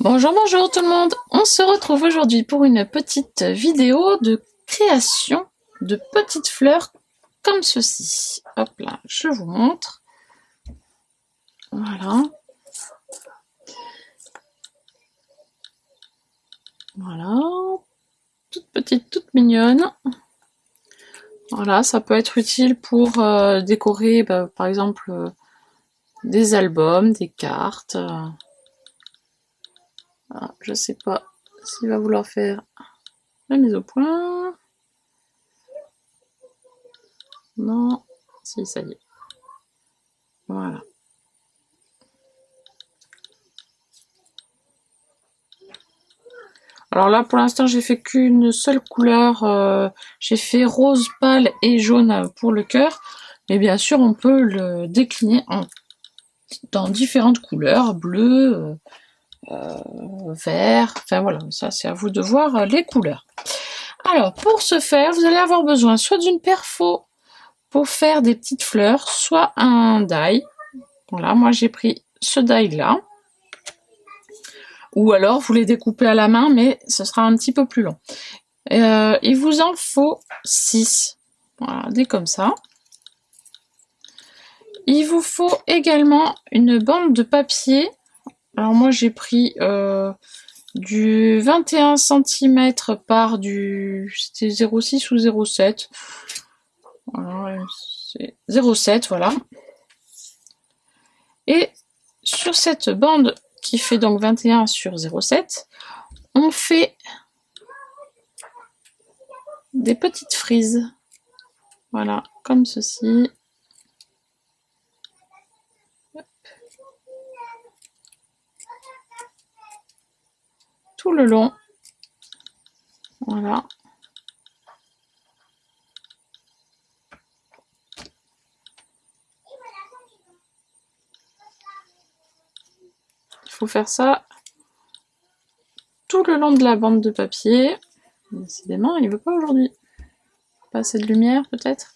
Bonjour, bonjour tout le monde. On se retrouve aujourd'hui pour une petite vidéo de création de petites fleurs comme ceci. Hop là, je vous montre. Voilà. Voilà. Toutes petites, toutes mignonnes. Voilà, ça peut être utile pour décorer, par exemple, des albums, des cartes. Voilà, je sais pas s'il va vouloir faire la mise au point. Non, si, ça y est. Voilà. Alors là, pour l'instant, j'ai fait qu'une seule couleur. J'ai fait rose pâle et jaune pour le cœur. Mais bien sûr, on peut le décliner dans différentes couleurs, bleu, vert. Enfin voilà, ça c'est à vous de voir les couleurs. Alors, pour ce faire, vous allez avoir besoin soit d'une perfo pour faire des petites fleurs, soit un die. Voilà, moi j'ai pris ce die là. Ou alors vous les découpez à la main, mais ce sera un petit peu plus long. Il vous en faut 6. Voilà, des comme ça. Il vous faut également une bande de papier. Alors moi j'ai pris du 21 cm par du... C'était 0,6 ou 0,7. Voilà, c'est 0,7, voilà. Et sur cette bande qui fait donc 21 sur 0,7, on fait des petites frises. Voilà, comme ceci. Tout le long. Voilà. Il faut faire ça tout le long de la bande de papier. Décidément, il veut pas aujourd'hui. Pas assez de lumière, peut-être.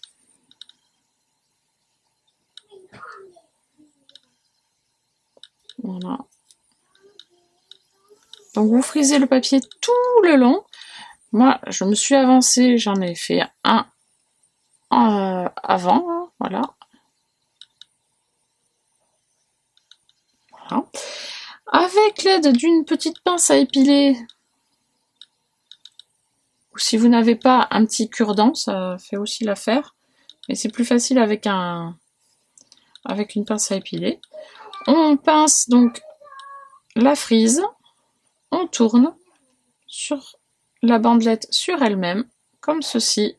Voilà. Donc vous frisez le papier tout le long. Moi, je me suis avancée, j'en ai fait un avant, hein, voilà. Voilà. Avec l'aide d'une petite pince à épiler, ou si vous n'avez pas un petit cure-dent, ça fait aussi l'affaire. Mais c'est plus facile avec une pince à épiler. On pince donc la frise, on tourne sur la bandelette sur elle-même, comme ceci.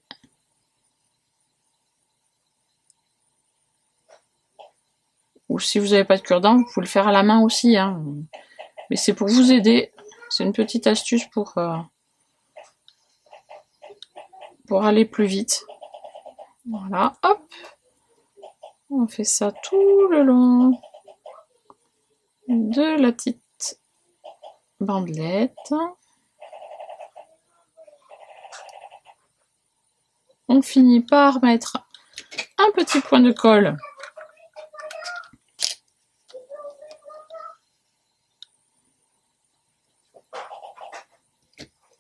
Ou si vous n'avez pas de cure-dent, vous pouvez le faire à la main aussi, hein. Mais c'est pour vous aider. C'est une petite astuce pour aller plus vite. Voilà, hop. On fait ça tout le long de la petite bandelette. On finit par mettre un petit point de colle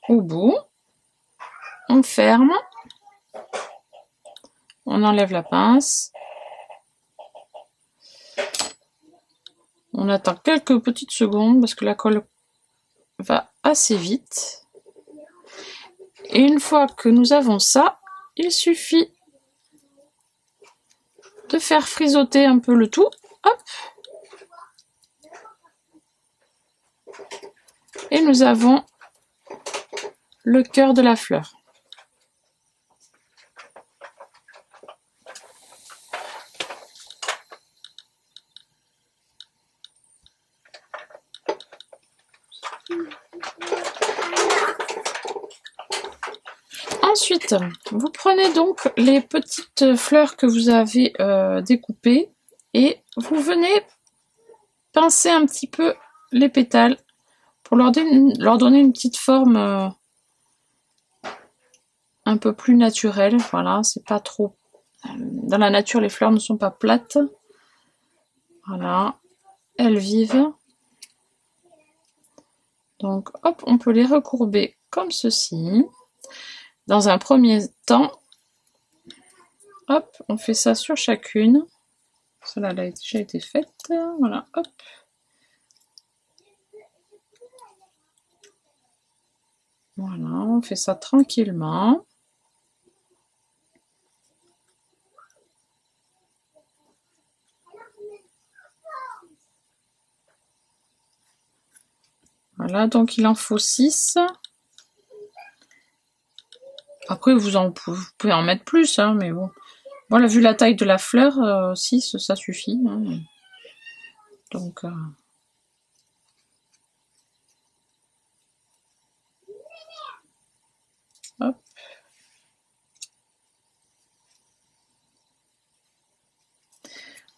au bout. On ferme. On enlève la pince. On attend quelques petites secondes parce que la colle va assez vite. Et une fois que nous avons ça, il suffit de faire frisoter un peu le tout. Hop. Et nous avons le cœur de la fleur. Ensuite, vous prenez donc les petites fleurs que vous avez découpées et vous venez pincer un petit peu les pétales pour leur donner une petite forme un peu plus naturelle. Voilà, c'est pas trop... Dans la nature, les fleurs ne sont pas plates. Voilà, elles vivent. Donc, hop, on peut les recourber comme ceci. Dans un premier temps, hop, on fait ça sur chacune. Cela a déjà été faite. Voilà, hop. Voilà, on fait ça tranquillement. Voilà, donc il en faut 6. Après, vous pouvez en mettre plus, hein, mais bon. Voilà, vu la taille de la fleur, 6, ça suffit. Hein. Donc, hop.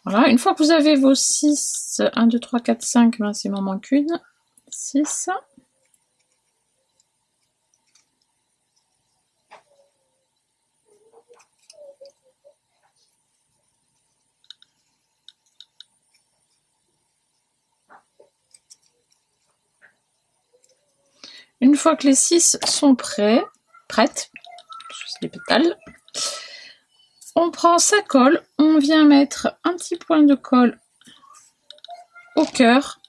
Voilà, une fois que vous avez vos 6, 1, 2, 3, 4, 5, ben c'est m'en manque une. 6. Une fois que les 6 sont prêtes, c'est les pétales, on prend sa colle, on vient mettre un petit point de colle au cœur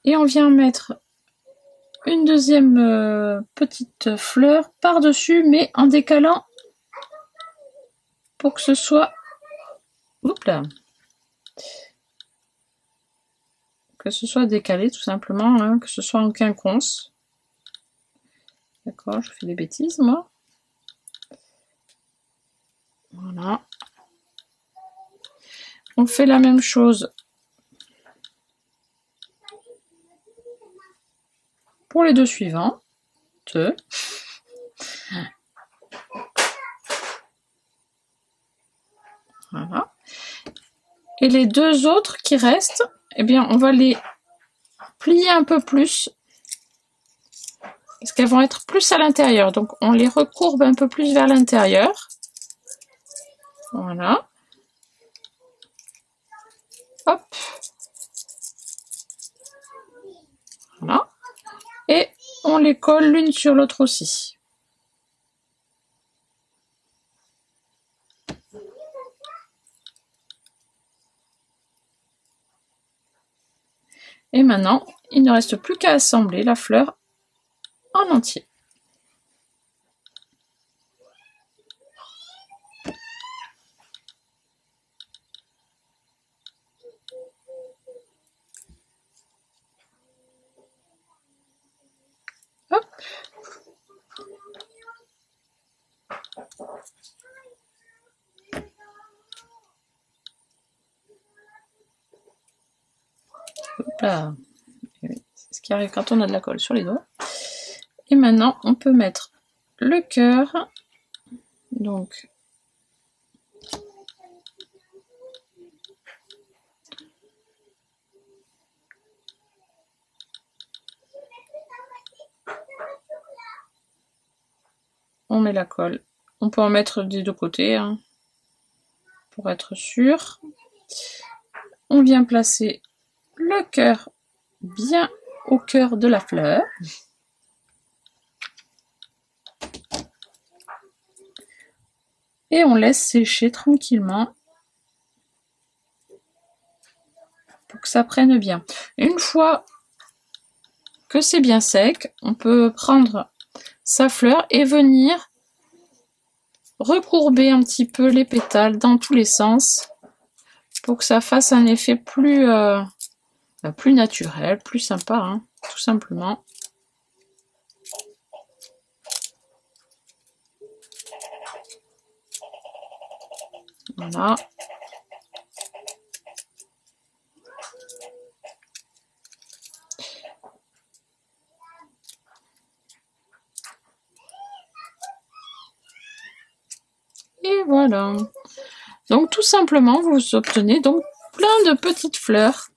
et on vient mettre une deuxième petite fleur par-dessus, mais en décalant pour que ce soit, oups là, que ce soit décalé tout simplement, hein, que ce soit en quinconce. D'accord, je fais des bêtises moi. Voilà. On fait la même chose pour les deux suivants. Voilà. Et les deux autres qui restent, eh bien, on va les plier un peu plus. Parce qu'elles vont être plus à l'intérieur. Donc, on les recourbe un peu plus vers l'intérieur. Voilà. Hop. Voilà. Et on les colle l'une sur l'autre aussi. Et maintenant, il ne reste plus qu'à assembler la fleur en entier. Hop. Là. C'est ce qui arrive quand on a de la colle sur les doigts. Et maintenant, on peut mettre le cœur. Donc, on met la colle. On peut en mettre des deux côtés, hein, pour être sûr. On vient placer le cœur bien au cœur de la fleur. Et on laisse sécher tranquillement pour que ça prenne bien. Une fois que c'est bien sec, on peut prendre sa fleur et venir recourber un petit peu les pétales dans tous les sens pour que ça fasse un effet plus naturel, plus sympa, hein, tout simplement. Voilà. Et voilà. Donc tout simplement, vous obtenez donc plein de petites fleurs.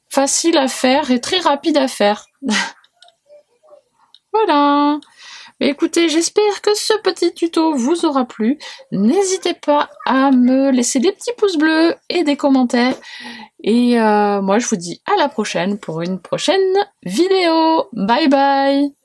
Faciles à faire et très rapides à faire. Voilà. Écoutez, j'espère que ce petit tuto vous aura plu. N'hésitez pas à me laisser des petits pouces bleus et des commentaires. Et moi, je vous dis à la prochaine pour une prochaine vidéo. Bye bye!